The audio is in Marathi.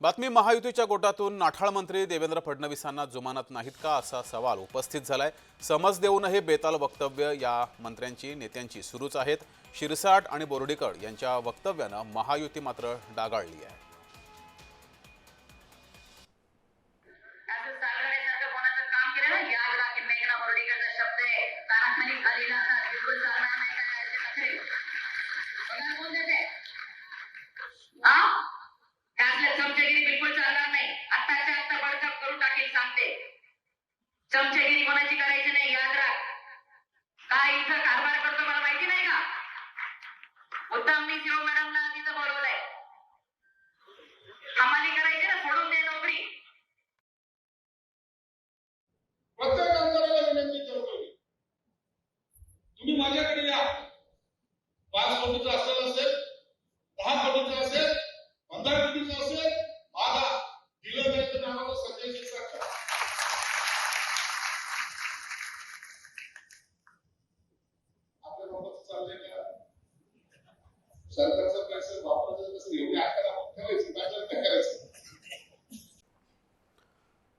बातमी महायुतीच्या गोटातून नाठाळ मंत्री देवेंद्र फडणवीसांना जुमानत नाहीत का असा सवाल उपस्थित झालाय। समज देऊनही बेताल वक्तव्य या मंत्र्यांची नेत्यांची सुरूच आहेत। शिरसाट आणि बोर्डीकर यांच्या वक्तव्यानं महायुती मात्र डागाळली आहे। चमचेगिरी कोणाची करायची नाही, याद राख। काय इथं कारभार करतो मला माहिती नाही का? उत्तमनी शिव मॅडमला तिथं बोलवलंय, हमाली करायची ना, सोडून दे नोकरी। प्रत्येक आमदाराला विनंती करतो, तुम्ही माझ्याकडे या। 5 कोटीचा असेल, 10 कोटीचा असेल, 15 कोटीचा असेल, माझा दिलं जायचं नावाचं संजय शिरसाट करा। आपल्या बाबत चाललंय का? सरकारचं